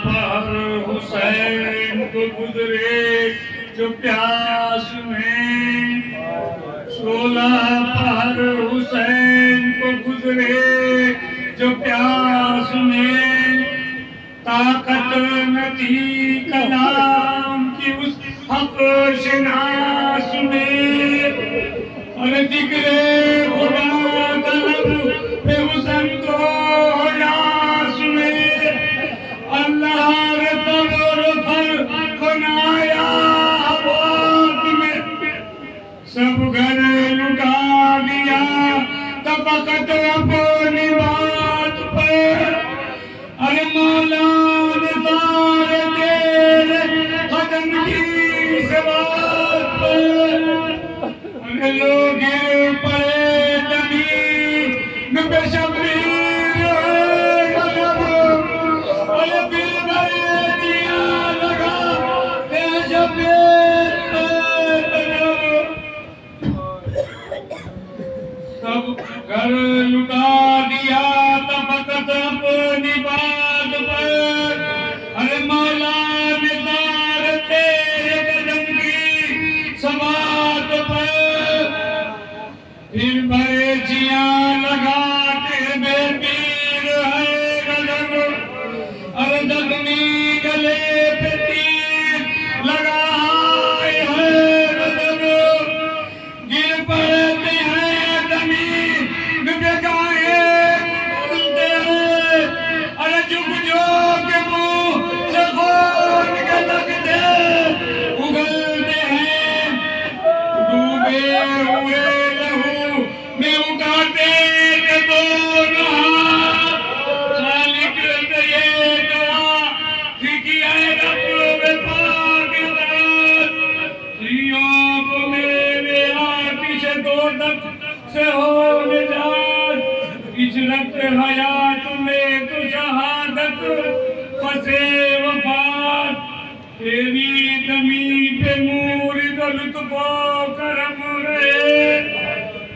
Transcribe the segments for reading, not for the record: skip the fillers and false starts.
پر حسین کو گزرے جو پیاس میں، پر حسین کو گزرے جو پیاس میں، طاقت نہ تھی کلام کی اس حق شناس میں، اور ذکر خدا طلب پہ حسن کو یاس میں، اللہ رتبر پر بنایا آباد میں، سب گھر لٹا دیا طبقت اپنی بات پر، ارے مولا نثار تیرے قدم کی سبات پر، ارے لوگ گر پڑے زمین پہ شبیر غضب، ارے دل بھرے دیا لگا اے شبیر غضب، سب گھر لٹا دیا طبقت اپنی بات پر، ارے مولا نثار تیرے قدم کی سبات پر، پھر بھرے جیاں لگاتے بے پیر ہے غضب، ارے زخمی گلے پہ تیر لگائے ہے غضب، گر پڑتے ہیں زمین پہ گائے بولتے ہیں، ارے جھک کے منہ سے خون کے لگتے اگلتے ہیں، ڈوبے ہوئے لہو میں اٹھاتے کہ دونوں ہاتھ، خالق سے یہ دعا تھی کہ اے رب پاک ذات، سیوں کو میرے آتش دوزخ سے ہو نجات، اجرت حیات میں تو شہادت فسے وفات، تیری زمین پہ مورد و لطف و کرم رہے،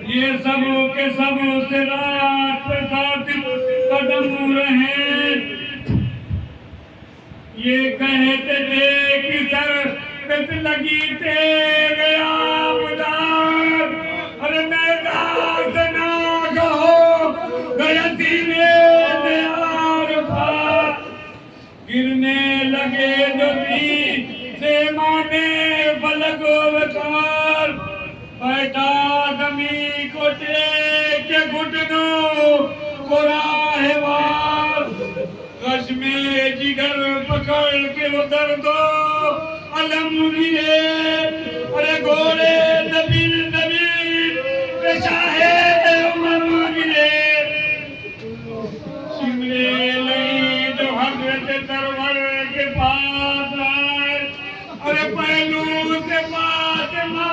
یہ سب کے سب صراط پہ ثابت قدم رہے، یہ کہتے تھے کہ سر پہ لگی تیرے آبدار، ارے میدان سے نہ کہو گیا سینے سے عارفہ، گرنے لگے جو تھی سیمانے فلک و وقار، بیٹھا زمین کو ٹیک کے گھٹنوں کو راہوار، غش میں جگر پکڑ کے وہ درد و علم گرے، ارے گھوڑے زمین پہ شاہ عمر گرے، سمرے لئی جو حضرت سرور کے پاس آئے، ارے پہلو سے فاطمہ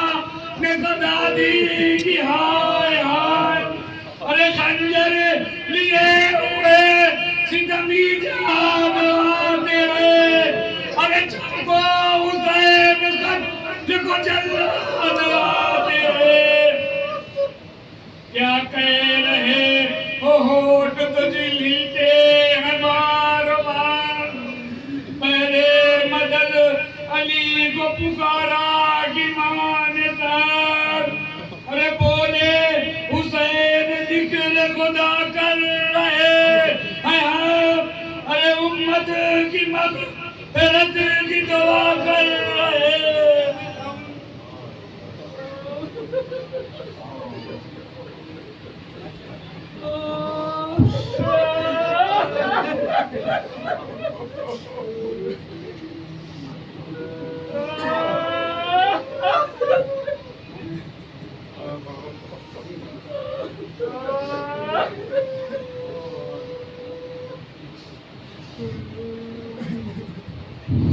نے صدا دی کہ ہائے ہائے، ارے خنجر لیے ہوئے ستمی جہاد آتے ہیں، ارے چاکو حسین خط کو جلاد آتے ہیں، کیا کہہ رہے ہو ہوٹ تجھ لیتے ہیں بار بار، میرے مدد علی کو پکارا کہ مان سار، ارے بولے حسین ذکر خدا کر رہے ہیں ہم، ارے امت کی مغفرت کی دعا کر رہے ہیں ہم،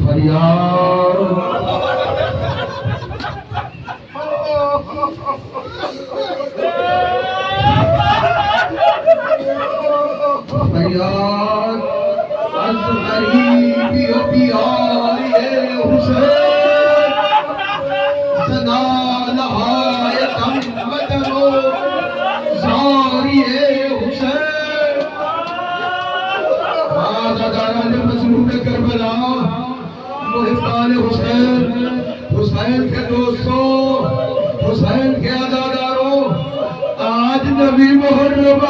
فریاد از غریبی و بیاری حسین زنالهای تمدن و زاری حسین آزاداران مظلوم کربلا محبان حسین حسین کے دوستوں حسین کے عزاداروں آج نبی محرم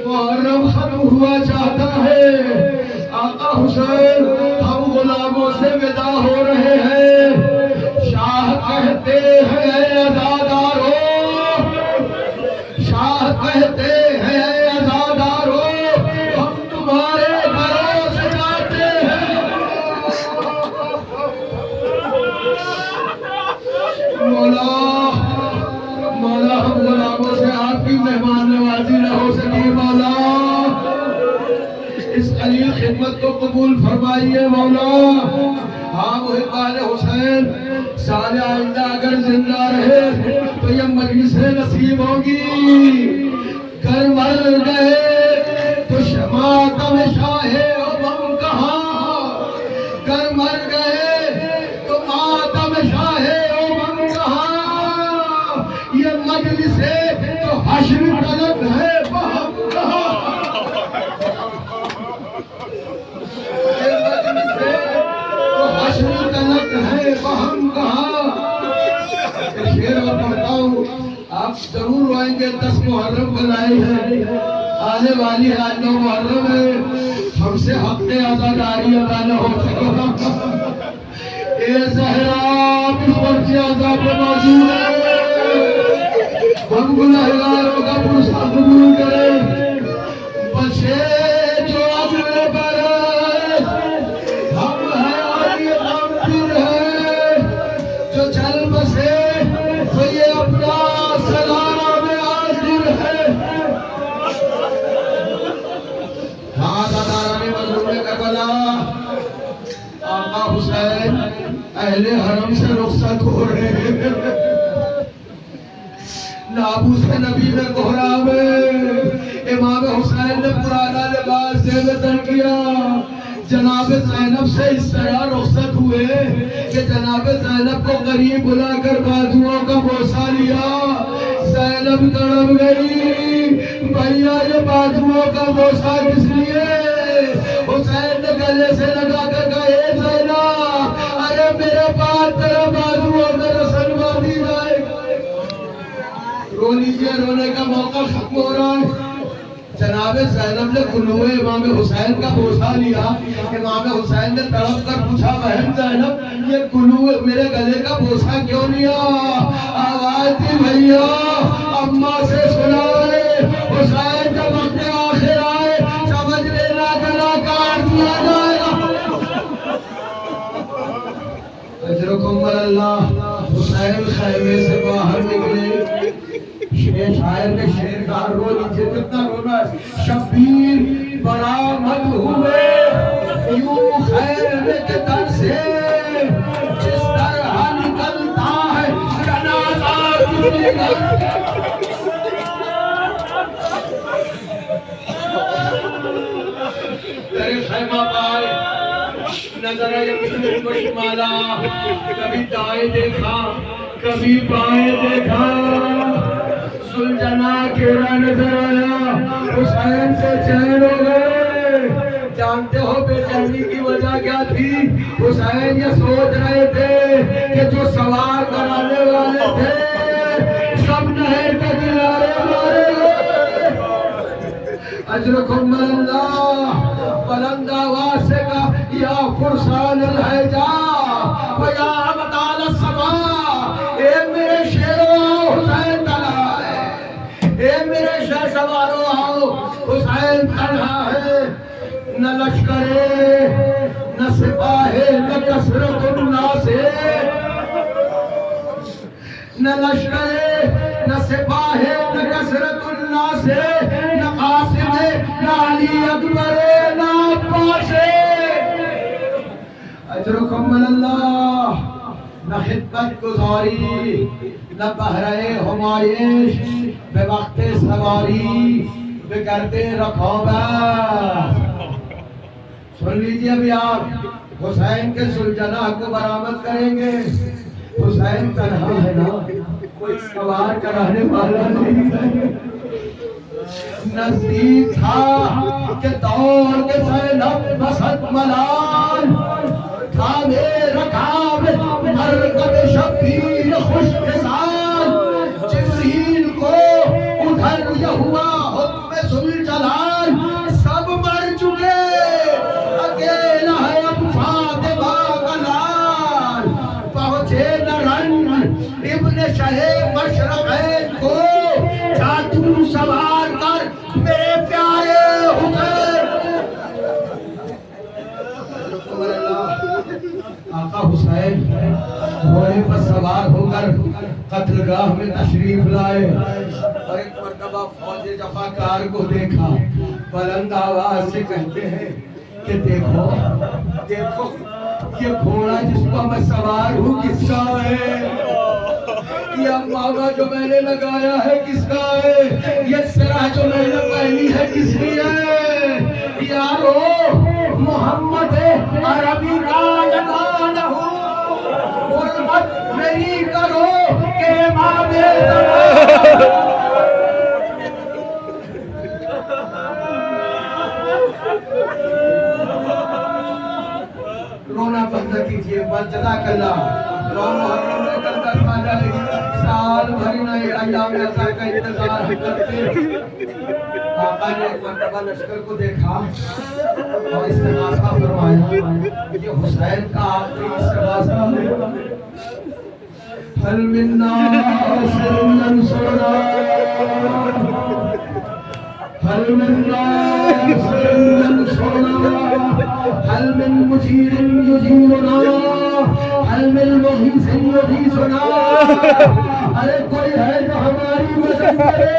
محرم ختم ہوا چاہتا ہے آقا حسین ہم غلاموں سے ودا ہو رہے ہیں شاہ کہتے ہیں عزاداروں شاہ کہتے ہیں عزاداروں ہم تمہارے گھروں سے جاتے ہیں مولا مولا ہم غلاموں سے آپ کی مہمان نوازی نہ ہو سکی مولا اس قلیل خدمت کو قبول فرمائیے مولا ہاں محبان حسین سال آئندہ اگر زندہ رہے تو یہ مجلس نصیب ہوگی گھر مر گئے تو شماتم شاہ امم کہاں گھر مر گئے تو ماتم شاہ امم کہاں یہ مجلس تو حشر طلب ہے بہم کہاں یہ مجلس تو حشر طلب ہے بہم کہاں شعر اور پڑھتا ہوں آپ ضرور آئیں گے 10 محرم بنائی ہے آنے والی ہے 9 محرم ہے ہم سے حق عزاداری ادا نہ ہو سکا اے زہرا اس پرچے عذاب پہ موجود ہے ہم گناہگاروں کا پرسہ قبول کریں بچے جو عزم پر ہم ہیں آئی غمگین ہے جو چل بسے تو یہ اپنا سلام حاضر ہے ہاں داداران مظلوم کربلا آقا حسین اہل حرم سے رخصت ہو رہے ہیں نابوس نبی میں کوہرام امام حسین نے پرانا لباس سے وطن کیا جناب زینب سے اس طرح رخصت ہوئے کہ جناب زینب کو قریب بلا کر بازوؤں کا بوسہ لیا زینب تڑپ گئی بھیا یہ بازوؤں کا بوسہ کس لیے حسین نے گلے سے لگا کر کہا اے زینب ارے میرے پاس تیرا بازوؤں میں رسل باندھی جائے رو لیجئے رونے کا موقع ختم ہو رہا ہے جناب زینب نے کلوہ امام حسین کا بوسہ لیا امام حسین نے تڑپ کر پوچھا بہن زینب یہ کلوہ میرے گلے کا بوسہ کیوں لیا آواز دی بھیا اماں سے سنائے حسین جب وقت آخر آئے سمجھ لینا گلا کاٹ دیا جائے گا اجرکم اللہ حسین خیمے سے باہر نکلے شاعر نے شعر کا رو لیجئے کتنا رونا ہے شبیر برآمد ہوئے یوں خیمے کے در سے جس طرح نکلتا ہے جنازہ دنیا تیرے خیمہ پائے نظر یمین و شمالا کبھی دائیں دیکھا کبھی بائیں دیکھا سلجھنا کیڑا نظر آیا حسین سے چین ہو گئے جانتے ہو بے چینی کی وجہ کیا تھی حسین یہ سوچ رہے تھے کہ جو سوار کرانے والے تھے سب نہر کے کنارے مارے گئے اجرکم اللہ بلند آواز سے کہا یا فرسان الحجا ویا ابطال السما اے میرے شیرو حسین تنہا ہے اے میرے شہ سوارو آؤ حسین تنہا ہے نہ لشکرے نہ سپاہے نہ کثرت الناس نہ لشکرے نہ سپاہے نہ کثرت الناس نہ قاسم نہ علی اکبر نہ عباس اجرکم اللہ نہ خدمت گزاری نہ بہرے ہمایش بے وقت سواری کرتے رکھو بس. سن لیجیے ابھی آپ حسین کے سلجنا کو برآمد کریں گے. حسین تنہا ہے نا, کوئی سوار کرانے والا نہیں ہے. نزدیک تھا کہ دوڑ کے زینب مسد ملال تھا میرا کام مرکب شبیر خوش خصال. جبریل کو ادھر یہ ہوا حکم ذوالجلال, سب مر چکے اکیلا ہے اب فاطمہ کا لال. پہنچے نرن ابن شہ مشرقین کو جادو سوار کر میرے پیارے حسین. آقا حسین گھوڑے پر سوار ہو کر قتل گاہ میں تشریف لائے اور ایک مرتبہ فوج جفاکار کو دیکھا. بلند آواز سے کہتے ہیں کہ دیکھو دیکھو یہ گھوڑا جس پر میں سوار ہوں کس کا ہے, یہ امامہ جو میں نے لگایا ہے کس کا ہے, یہ سرہ جو میں نے پہنی ہے کس کی ہے. یارو محمد عربی کا لگانا ہو, غربت میری کرو کہ امام رونا بند کیجیے. بس جزاک اللہ. نو محرم میں کل 10 ماہ سال بھر نئے ایام عطا کا انتظار کرتے. آقا نے ایک مرتبہ لشکر کو دیکھا اور استغاثہ فرمایا. یہ حسین کا آخری استغاثہ ہے. هل من ناصر ينصرنا, هل من ناصر ينصرنا, هل من مجير يجيرنا, هل من مغيث يغيثنا. ارے کوئی ہے جو ہماری مدد کرے,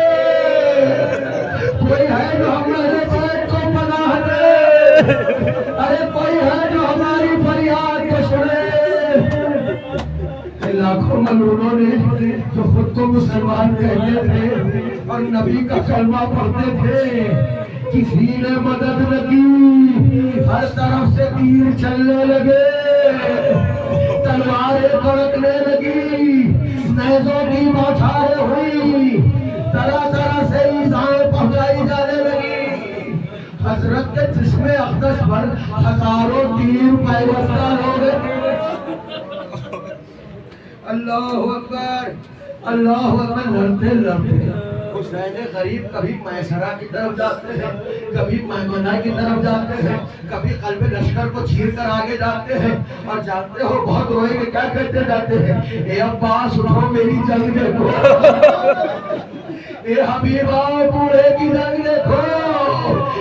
کوئی ہے جو ہمارے بیت کو پناہ دے, ارے کوئی ہے جو ہماری فریاد کو سنے. لاکھوں ملعونوں نے جو خود کو مسلمان کہتے تھے اور نبی کا کلمہ پڑھتے تھے, کسی نے مدد نہ کی. ہر طرف سے تیر چلنے لگے, تلواریں کڑکنے لگی, نیزوں کی بوچھاریں ہوئی, طرح طرح سے ایذائیں پہنچائی جانے لگی. حضرت کے جسم اقدس پر ہزاروں تیر پیوستہ ہو گئے. اللہ اکبر اللہ اکبر. لڑتے لڑتے حسین غریب کبھی میسرہ کی طرف جاتے ہیں, کبھی میمنہ کی طرف جاتے ہیں, کبھی قلب لشکر کو چیر کر آگے جاتے ہیں. اور جانتے ہو بہت روئے کہ کیا کہتے جاتے ہیں, اے عباس اٹھو میری جنگ دیکھو, اے حبیبہ بوڑھے کی جنگ دیکھو,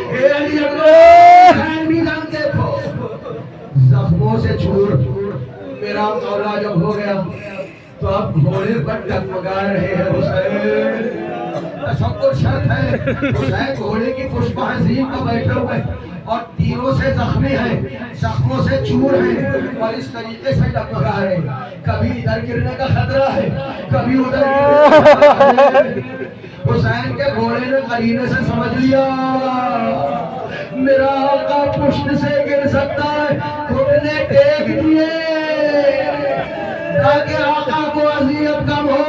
اے علی اکبر کی جنگ دیکھو. زخموں سے چور میرا مولا جب ہو گیا تو اب گھوڑے پر ڈگمگا رہے ہیں حسین. تشکر شرط ہے, حسین گھوڑے کی پشت عظیم پر بیٹھے ہوئے اور تیروں سے زخمی ہیں, زخموں سے چور ہیں اور اس طریقے سے ڈگمگا رہے ہیں. کبھی ادھر گرنے کا خطرہ ہے, کبھی ادھر گرنے کا خطرہ ہے. حسین کے گھوڑے نے قرینے سے سمجھ لیا میرا آقا پشت سے گر سکتا ہے, گھٹنے ٹیک دیے تاکہ آقا کو اذیت کم ہو.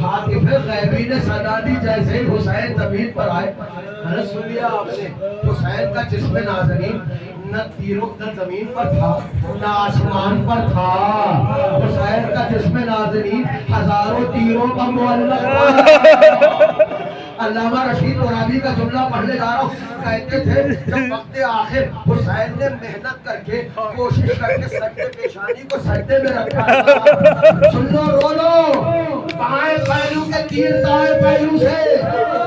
حاطف غیبی نے صدا دی جیسے ہی حسین زمین پر آئے. سن لیا آپ نے, حسین کا جسم نازنین نہ تیروں نہ زمین پر تھا نہ آسمان پر تھا. حسین کا جسم نازنین ہزاروں تیروں کا معلق تھا. علامہ رشید ترابی کا جملہ پڑھنے جا رہا ہوں, کہتے تھے جب وقت آخر حسین نے محنت کر کے کوشش کر کے سجدے پیشانی کو سجدے میں رکھا. سن لو رو لو, بائیں پہلو کے تیر دائیں پہلو سے,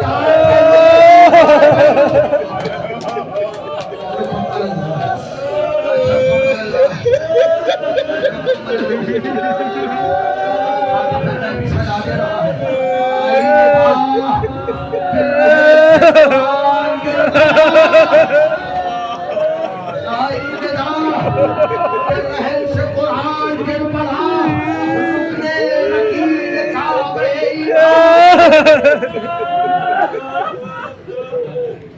دائیں رحل سے قرآن گر پڑا, رکنے لکیر کعبہ